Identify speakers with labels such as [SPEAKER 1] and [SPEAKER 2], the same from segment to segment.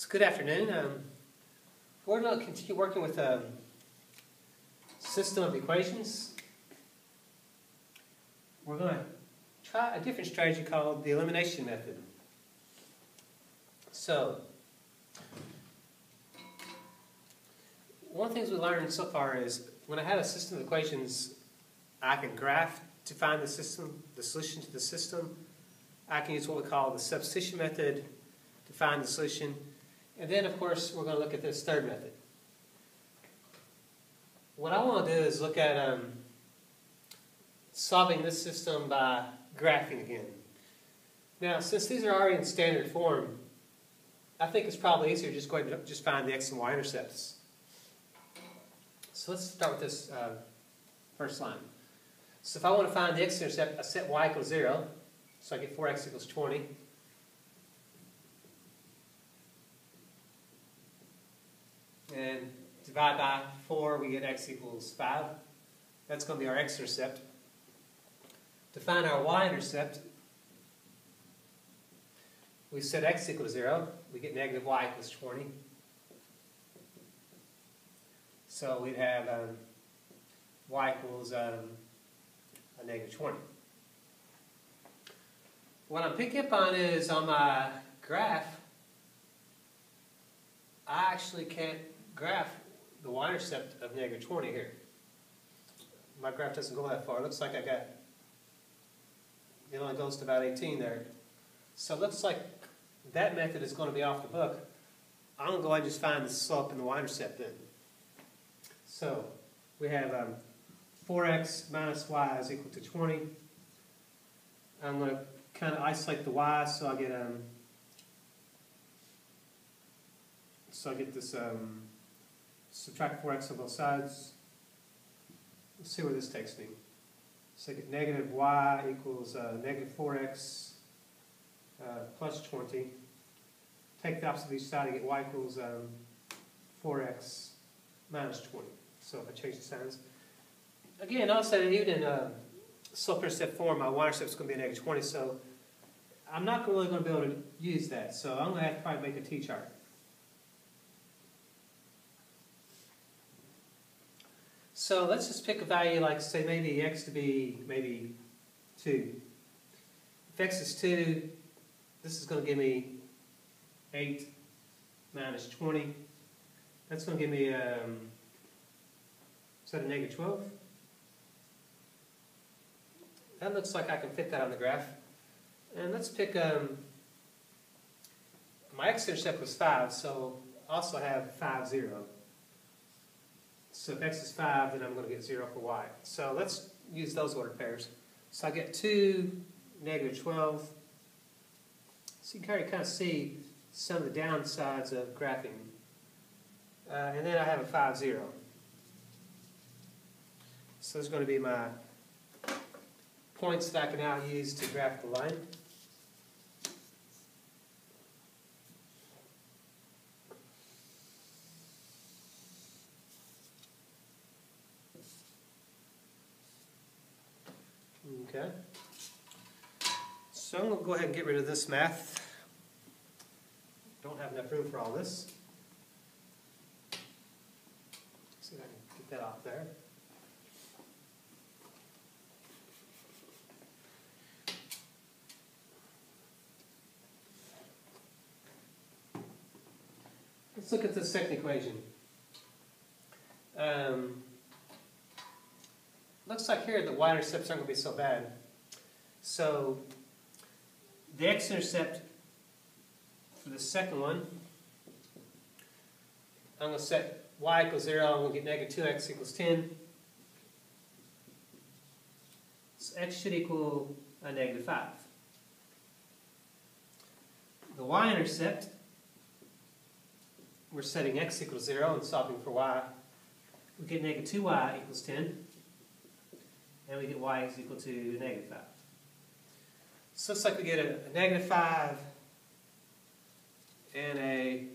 [SPEAKER 1] So good afternoon. We're going to continue working with a system of equations. We're going to try a different strategy called the elimination method. So, one of the things we learned so far is when I have a system of equations, I can graph to find the solution to the system. I can use what we call the substitution method to find the solution. And then, of course, we're going to look at this third method. What I want to do is look at solving this system by graphing again. Now, since these are already in standard form, I think it's probably easier to just go ahead and just find the x and y intercepts. So let's start with this first line. So if I want to find the x-intercept, I set y equals 0. So I get 4x equals 20. And divide by 4, we get x equals 5. That's going to be our x-intercept. To find our y-intercept, we set x equals 0. We get negative y equals 20. So we'd have y equals a negative 20. What I'm picking up on is on my graph, I actually can't graph the y-intercept of negative 20 here. My graph doesn't go that far. It looks like it only goes to about 18 there. So it looks like that method is going to be off the book. I'm going to go ahead and just find the slope in the y-intercept then. So we have 4x minus y is equal to 20. I'm going to kind of isolate the y, so I get this subtract 4x on both sides. Let's see where this takes me. So I get negative y equals negative 4x plus 20. Take the opposite of each side, I get y equals 4x minus 20. So if I change the signs. Again, notice that even in slope-intercept form, my y-intercept is going to be a negative 20, so I'm not really going to be able to use that. So I'm going to have to probably make a t-chart. So let's just pick a value like, say, maybe x to be maybe 2. If x is 2, this is going to give me 8 minus 20. That's going to give me, is that a negative 12? That looks like I can fit that on the graph. And let's pick, my x-intercept was 5, so I also have 5, 0. So if x is 5, then I'm going to get 0 for y. So let's use those ordered pairs. So I get 2, negative 12. So you can kind of see some of the downsides of graphing. And then I have a 5, 0. So there's going to be my points that I can now use to graph the line. Okay. So I'm going to go ahead and get rid of this math. Don't have enough room for all this. See if I can get that off there. Let's look at the second equation. Looks like here the y-intercepts aren't going to be so bad. So the x-intercept for the second one, I'm going to set y equals 0. I'm going to get negative 2x equals 10. So x should equal a negative 5. The y-intercept, we're setting x equals 0 and solving for y. We get negative 2y equals 10. And we get y is equal to negative 5. So it looks like we get a negative 5 and a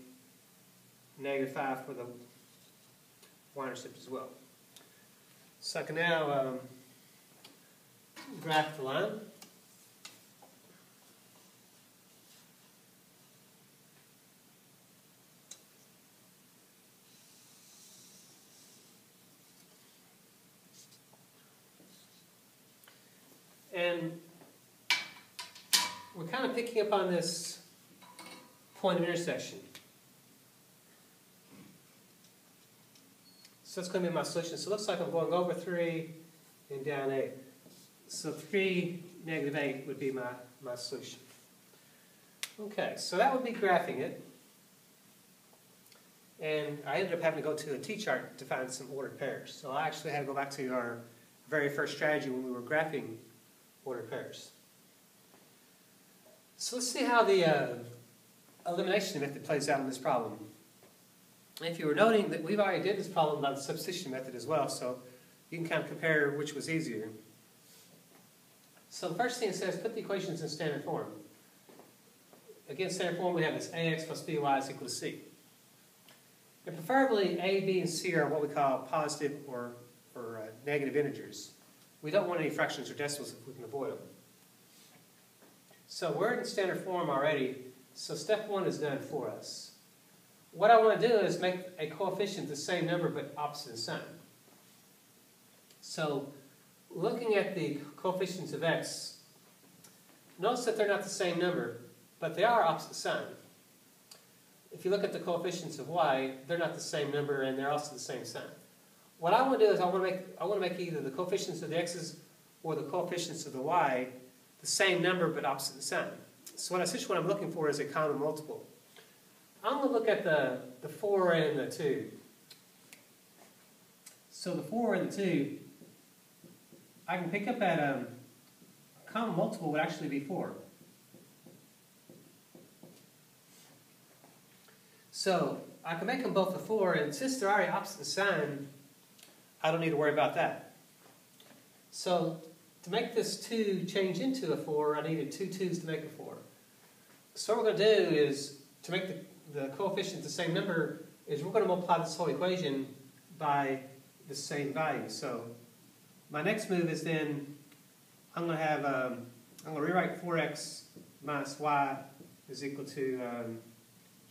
[SPEAKER 1] negative 5 for the y-intercept as well. So I can now graph the line. And we're kind of picking up on this point of intersection. So that's going to be my solution. So it looks like I'm going over 3 and down 8. So 3, negative 8 would be my solution. Okay, so that would be graphing it. And I ended up having to go to a T-chart to find some ordered pairs. So I actually had to go back to our very first strategy when we were graphing ordered pairs. So let's see how the elimination method plays out in this problem. And if you were noting that we've already did this problem by the substitution method as well, so you can kind of compare which was easier. So the first thing it says, put the equations in standard form. Again, standard form, we have this ax plus by is equal to c. And preferably a, b, and c are what we call positive or negative integers. We don't want any fractions or decimals if we can avoid them. So we're in standard form already, so step 1 is done for us. What I want to do is make a coefficient the same number but opposite in sign. So looking at the coefficients of x, notice that they're not the same number, but they are opposite sign. If you look at the coefficients of y, they're not the same number and they're also the same sign. What I want to do is I want to make either the coefficients of the x's or the coefficients of the y the same number but opposite in sign. So what I'm looking for is a common multiple. I'm going to look at the 4 and the 2. So the 4 and the 2, I can pick up at a common multiple would actually be 4. So I can make them both a 4, and since they're already opposite in sign, I don't need to worry about that. So to make this 2 change into a 4, I needed 2 2's to make a 4. So what we're going to do is, to make the coefficient the same number, is we're going to multiply this whole equation by the same value. So my next move is then, I'm going to rewrite 4x minus y is equal to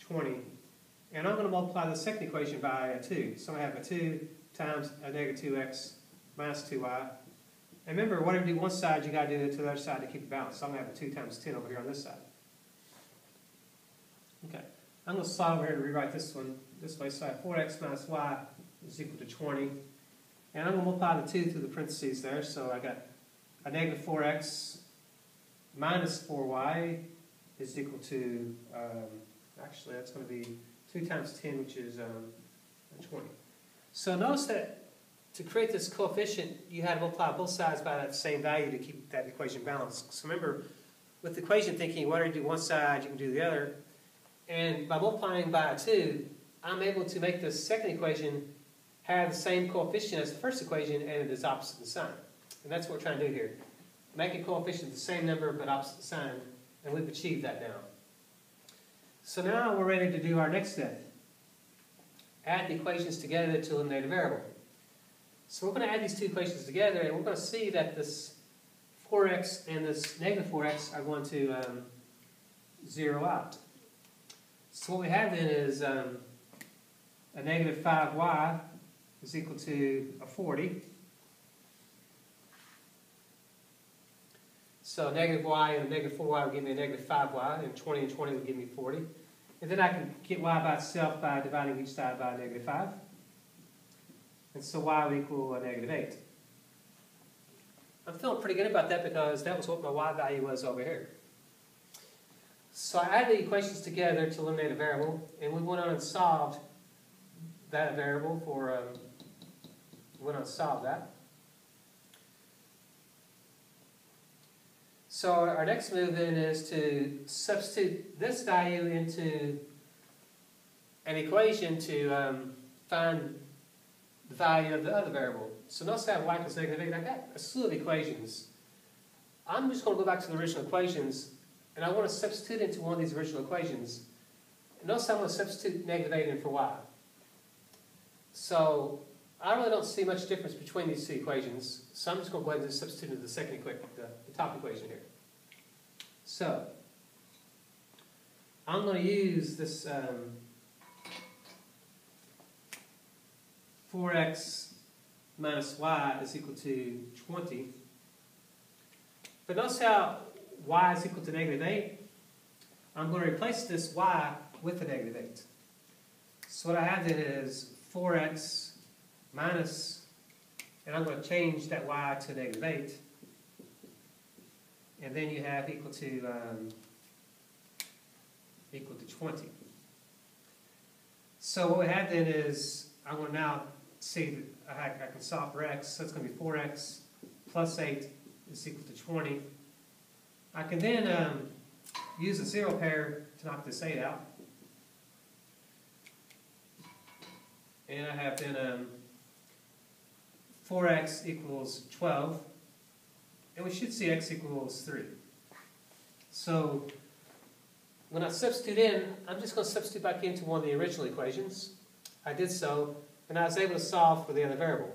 [SPEAKER 1] 20. And I'm going to multiply the second equation by a 2. So I have a 2 times a negative 2x minus 2y. And remember, whatever you do one side, you got to do it to the other side to keep it balanced. So I'm going to have a 2 times 10 over here on this side. Okay, I'm going to slide over here and rewrite this one this way. So I have 4x minus y is equal to 20. And I'm going to multiply the 2 through the parentheses there. So I got a negative 4x minus 4y is equal to, actually that's going to be 2 times 10, which is 20. So notice that to create this coefficient, you had to multiply both sides by that same value to keep that equation balanced. So remember, with the equation thinking, whatever you do one side, you can do the other. And by multiplying by a 2, I'm able to make this second equation have the same coefficient as the first equation, and it is opposite in sign. And that's what we're trying to do here. Make a coefficient the same number but opposite sign, and we've achieved that now. So now we're ready to do our next step. Add the equations together to eliminate a variable. So we're going to add these two equations together, and we're going to see that this 4x and this negative 4x are going to zero out. So what we have then is a negative 5y is equal to a 40. So negative y and a negative 4y will give me a negative 5y, and 20 and 20 will give me 40. And then I can get y by itself by dividing each side by a negative 5. And so y will equal a negative 8. I'm feeling pretty good about that because that was what my y value was over here. So I added the equations together to eliminate a variable, and we went on and solved that variable for, that. So our next move then is to substitute this value into an equation to find the value of the other variable. So notice I have y equals negative 8. I got a slew of equations. I'm just going to go back to the original equations, and I want to substitute into one of these original equations. And notice I'm going to substitute negative 8 in for y. So I really don't see much difference between these two equations, so I'm just going to go ahead and substitute into the second equation, the top equation here. So I'm going to use this 4x minus y is equal to 20. But notice how y is equal to negative 8. I'm going to replace this y with the negative 8. So what I have then is 4x minus, and I'm going to change that y to negative 8. And then you have equal to 20. So what we have then is, I'm going to now see that I can solve for x, so it's going to be 4x plus 8 is equal to 20. I can then use a zero pair to knock this 8 out. And I have then 4x equals 12. And we should see x equals 3. So when I substitute in, I'm just going to substitute back into one of the original equations. I did so, and I was able to solve for the other variable.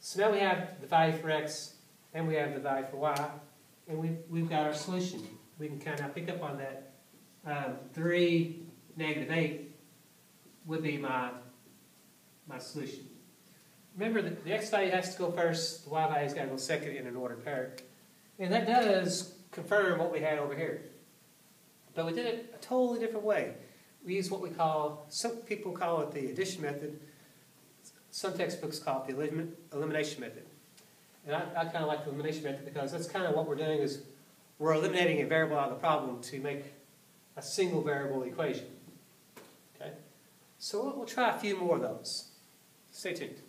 [SPEAKER 1] So now we have the value for x, and we have the value for y, and we've got our solution. We can kind of pick up on that. 3, negative 8 would be my solution. Remember that the x value has to go first, the y value has got to go second in an ordered pair. And that does confirm what we had over here. But we did it a totally different way. We used what we call, some people call it the addition method. Some textbooks call it the elimination method. And I kind of like the elimination method because that's kind of what we're doing is we're eliminating a variable out of the problem to make a single variable equation. Okay? So we'll try a few more of those. Stay tuned.